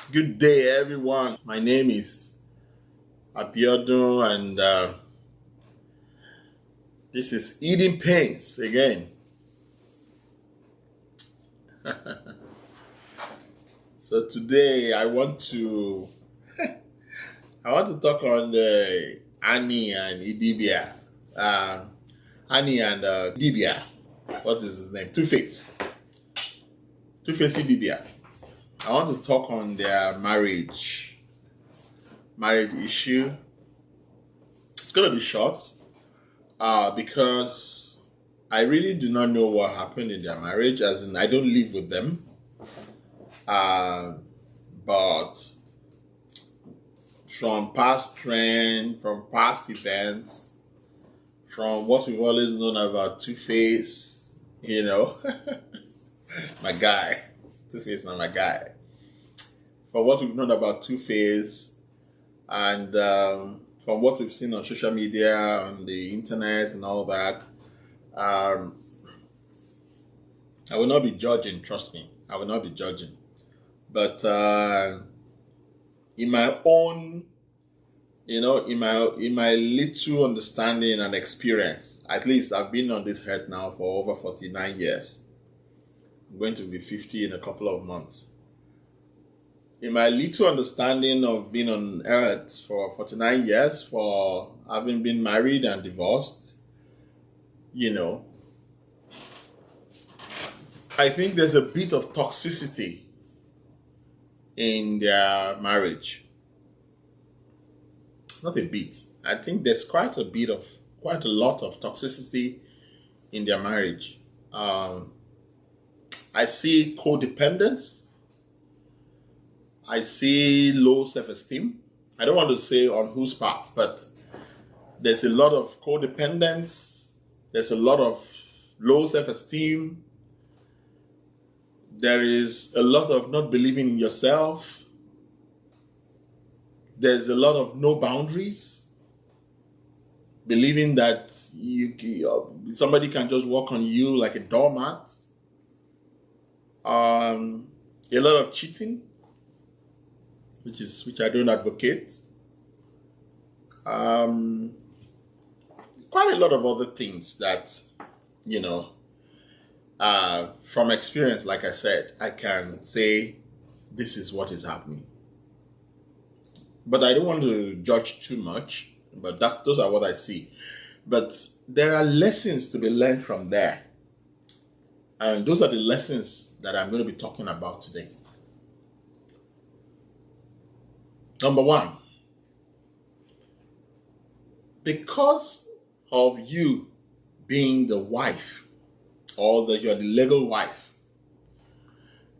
Good day, everyone. My name is Abiodun, and this is Eating Pains again. So today, I want to talk on the Annie and Idibia. Annie and Idibia. What is his name? Tuface. Tuface Idibia. I want to talk on their marriage issue. It's gonna be short. Because I really do not know what happened in their marriage, as in I don't live with them. Uh, but from past trend, from past events, from what we've always known about Two-Face, my guy. Two-Face not my guy. From what we've known about Two-Face and from what we've seen on social media, on the internet and all that, um, I will not be judging, trust me. I will not be judging. But in my own, in my little understanding and experience, at least I've been on this earth now for over 49 years. I'm going to be 50 in a couple of months. In my little understanding of being on earth for 49 years, for having been married and divorced, I think there's a bit of toxicity in their marriage. Not a bit. I think there's quite a lot of toxicity in their marriage. I see codependence. I see low self-esteem. I don't want to say on whose part, but there's a lot of codependence. There's a lot of low self-esteem. There is a lot of not believing in yourself. There's a lot of no boundaries. Believing that somebody can just walk on you like a doormat. A lot of cheating, which I don't advocate. Quite a lot of other things that, from experience, like I said, I can say this is what is happening. But I don't want to judge too much, but those are what I see. But there are lessons to be learned from there. And those are the lessons that I'm going to be talking about today. Number one, because of you being the wife or that you're the legal wife,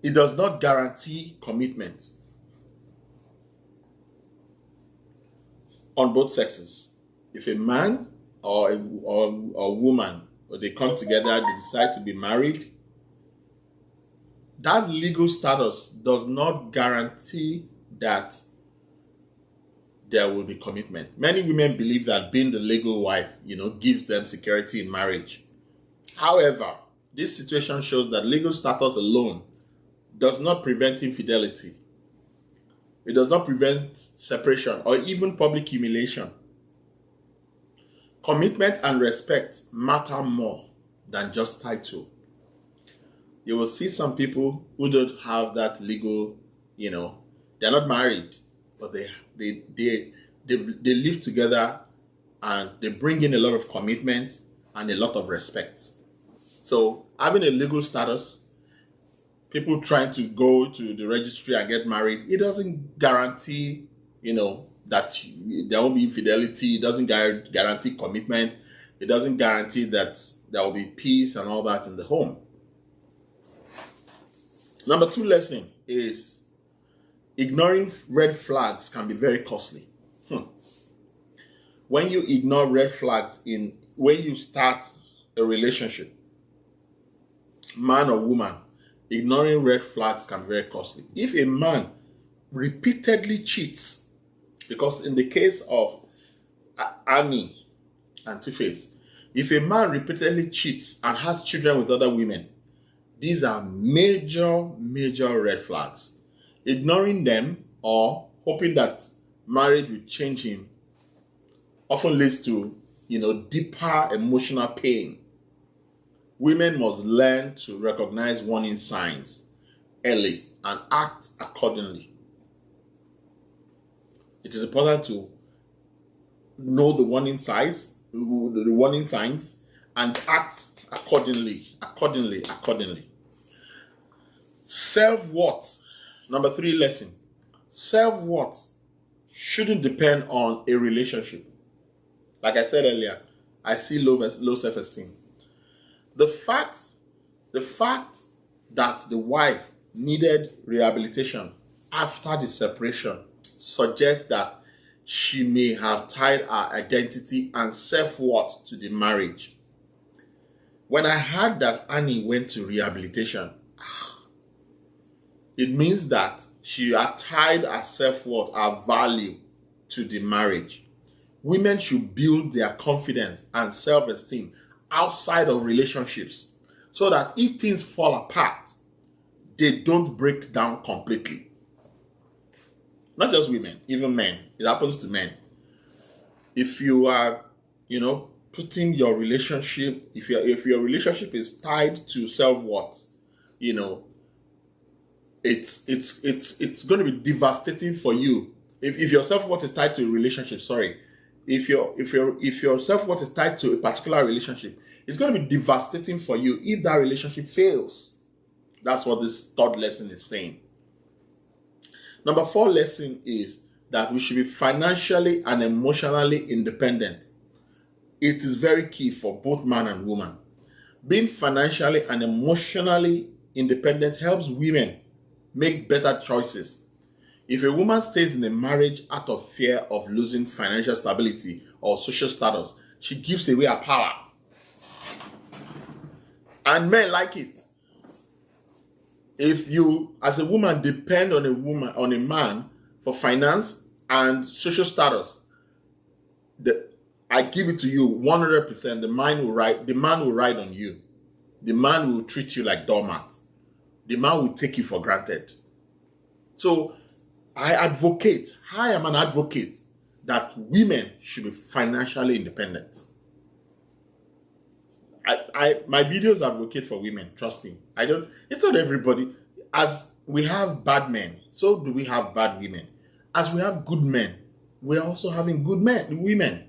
it does not guarantee commitment on both sexes. If a man or a woman, or they come together, they decide to be married, that legal status does not guarantee that there will be commitment. Many women believe that being the legal wife, gives them security in marriage. However, this situation shows that legal status alone does not prevent infidelity. It does not prevent separation or even public humiliation. Commitment and respect matter more than just title. You will see some people who don't have that legal, they're not married, but they live together and they bring in a lot of commitment and a lot of respect. So having a legal status, people trying to go to the registry and get married, it doesn't guarantee, that there won't be infidelity. It doesn't guarantee commitment. It doesn't guarantee that there will be peace and all that in the home. Number two lesson is ignoring red flags can be very costly. When you ignore red flags when you start a relationship, man or woman, ignoring red flags can be very costly. If a man repeatedly cheats, because in the case of Annie and Tuface, if a man repeatedly cheats and has children with other women, these are major, major red flags. Ignoring them or hoping that marriage will change him often leads to, deeper emotional pain. Women must learn to recognize warning signs early and act accordingly. It is important to know the warning signs, and act accordingly. Self-worth. Number 3 lesson. Self-worth shouldn't depend on a relationship. Like I said earlier, I see low self-esteem. The fact that the wife needed rehabilitation after the separation suggests that she may have tied her identity and self-worth to the marriage. When I heard that Annie went to rehabilitation, it means that she had tied her self-worth, her value to the marriage. Women should build their confidence and self-esteem outside of relationships so that if things fall apart, they don't break down completely. Not just women, even men. It happens to men. If you are, putting your relationship, if your relationship is tied to self-worth, it's going to be devastating for you. If your self-worth is tied to a relationship, if your self-worth is tied to a particular relationship, it's going to be devastating for you if that relationship fails. That's what this third lesson is saying. Number 4 lesson is that we should be financially and emotionally independent. It is very key for both man and woman. Being financially and emotionally independent helps women make better choices. If a woman stays in a marriage out of fear of losing financial stability or social status, she gives away her power. And men like it. If you, as a woman, depend on a man for finance and social status, I give it to you 100%. The man will ride on you. The man will treat you like doormat. The man will take you for granted. So I am an advocate that women should be financially independent. My videos advocate for women, trust me. It's not everybody. As we have bad men, so do we have bad women. As we have good men, we're also having good women.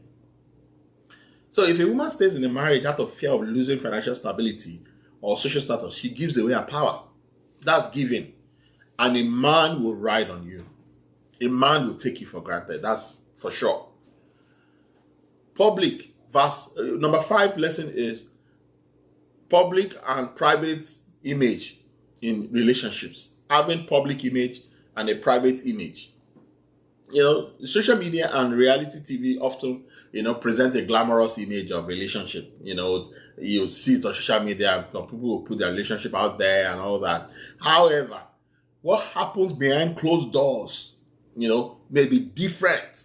So if a woman stays in a marriage out of fear of losing financial stability or social status, she gives away her power. That's given. And a man will ride on you. A man will take you for granted. That's for sure. Number 5 lesson is public and private image in relationships. Having public image and a private image. Social media and reality TV often, present a glamorous image of relationship. You see it on social media, people will put their relationship out there and all that. However, what happens behind closed doors, may be different.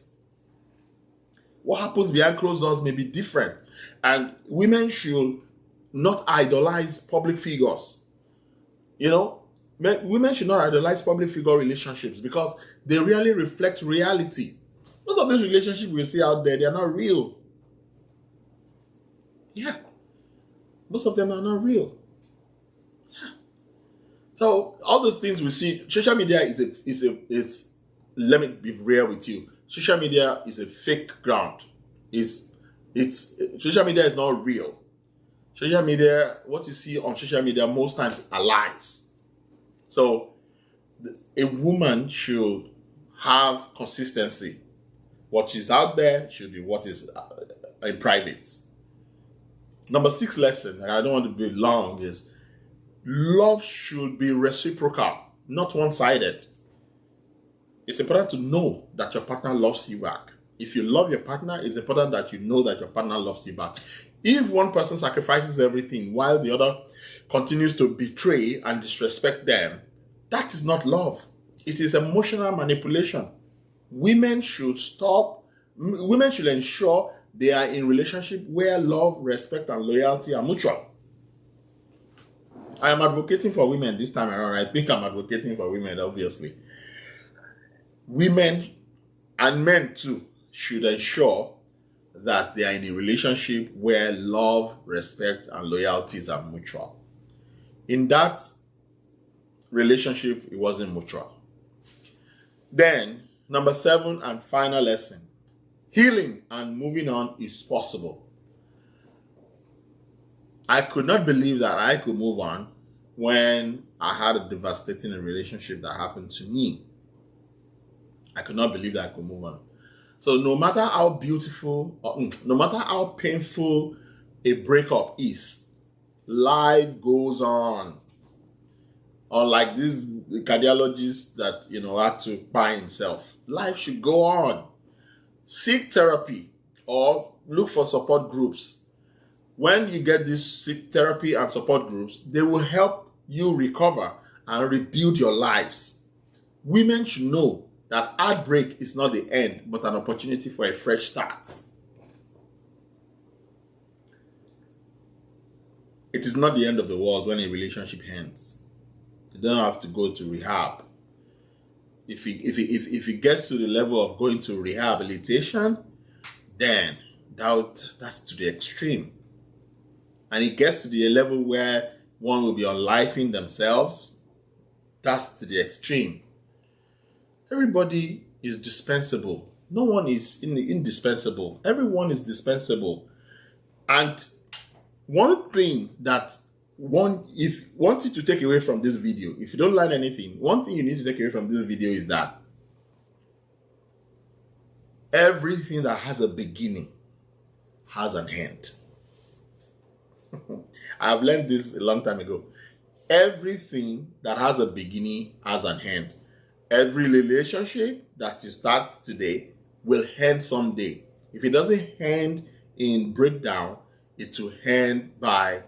What happens behind closed doors may be different. And women should not idolize public figures. Women should not idolize public figure relationships because they really reflect reality. Most of these relationships we see out there, they are not real. Yeah. Most of them are not real. Yeah. So all those things we see, social media is let me be real with you. Social media is a fake ground. Social media is not real. Social media, what you see on social media most times are lies. So a woman should have consistency. What is out there should be what is in private. Number 6 lesson, and I don't want to be long, is love should be reciprocal, not one-sided. It's important to know that your partner loves you back. If you love your partner, it's important that you know that your partner loves you back. If one person sacrifices everything while the other continues to betray and disrespect them, that is not love. It is emotional manipulation. Women should ensure they are in relationship where love, respect, and loyalty are mutual. I am advocating for women this time around. I think I'm advocating for women, obviously. women and men too should ensure that they are in a relationship where love, respect, and loyalties are mutual. In that relationship, it wasn't mutual. Then, number 7 and final lesson: healing and moving on is possible. I could not believe that I could move on when I had a devastating relationship that happened to me. I could not believe that I could move on. So no matter how beautiful, no matter how painful a breakup is, life goes on. Unlike this cardiologist that had to buy himself, life should go on. Seek therapy or look for support groups. When you get this therapy and support groups, they will help you recover and rebuild your lives. Women should know that heartbreak is not the end, but an opportunity for a fresh start. It is not the end of the world when a relationship ends. You don't have to go to rehab. If it gets to the level of going to rehabilitation, then that's to the extreme. And it gets to the level where one will be unlifing themselves, that's to the extreme. Everybody is dispensable. No one is indispensable. Everyone is dispensable. And one thing that if wanted to take away from this video, if you don't learn anything, one thing you need to take away from this video is that everything that has a beginning has an end. I've learned this a long time ago. Everything that has a beginning has an end. Every relationship that you start today will end someday. If it doesn't end in breakdown, it will end by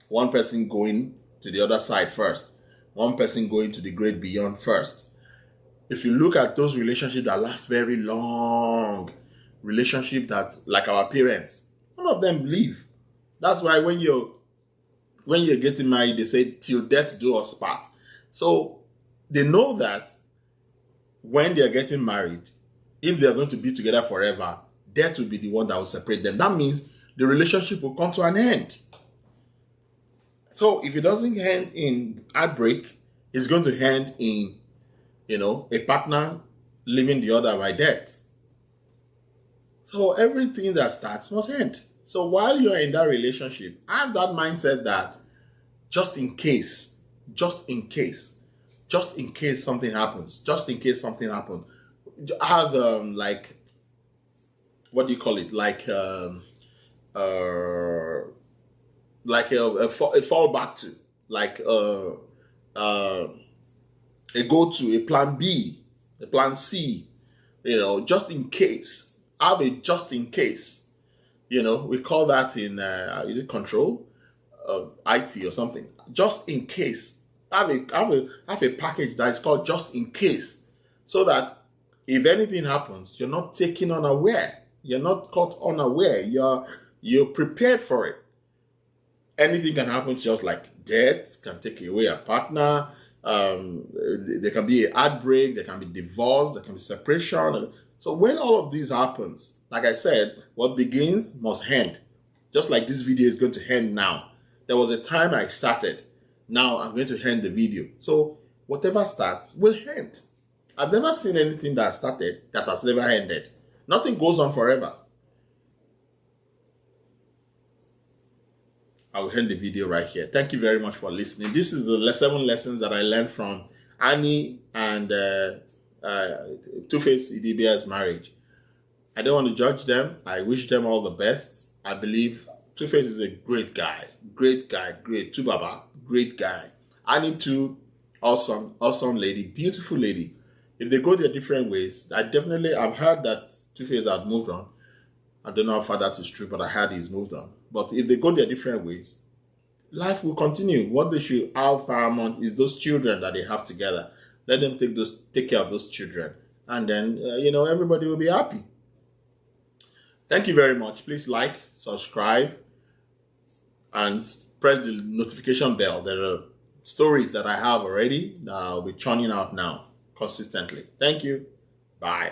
one person going to the other side first, one person going to the great beyond first. If you look at those relationships that last very long, relationship that, like our parents, none of them leave. That's why when you're getting married, they say till death do us part. So they know that when they're getting married, if they're going to be together forever, death will be the one that will separate them. That means the relationship will come to an end. So if it doesn't end in heartbreak, it's going to end in, a partner leaving the other by death. So everything that starts must end. So while you're in that relationship, have that mindset that just in case something happens, have what do you call it? Like a fallback to, like a go-to, a plan B, a plan C, just in case. Have a just in case. We call that in is it control, IT or something. Just in case. Have a package that is called just in case, so that if anything happens, you're not taken unaware. You're not caught unaware. You're prepared for it. Anything can happen, just like death can take away a partner. There can be a heartbreak. There can be divorce. There can be separation. So when all of these happens, like I said, what begins must end. Just like this video is going to end now. There was a time I started. Now I'm going to end the video. So whatever starts will end. I've never seen anything that started that has never ended. Nothing goes on forever. I will end the video right here. Thank you very much for listening. This is the 7 lessons that I learned from Annie and Tuface Idibia's marriage. I don't want to judge them. I wish them all the best. I believe Tuface is a great guy. Great Tubaba, great guy. Annie too, awesome lady, beautiful lady. If they go their different ways, I've heard that Tuface had moved on. I don't know how far that is true, but I heard he's moved on. But if they go their different ways, life will continue. What they should have paramount is those children that they have together. Let them take care of those children. And then, everybody will be happy. Thank you very much. Please like, subscribe, and press the notification bell. There are stories that I have already that I'll be churning out now consistently. Thank you. Bye.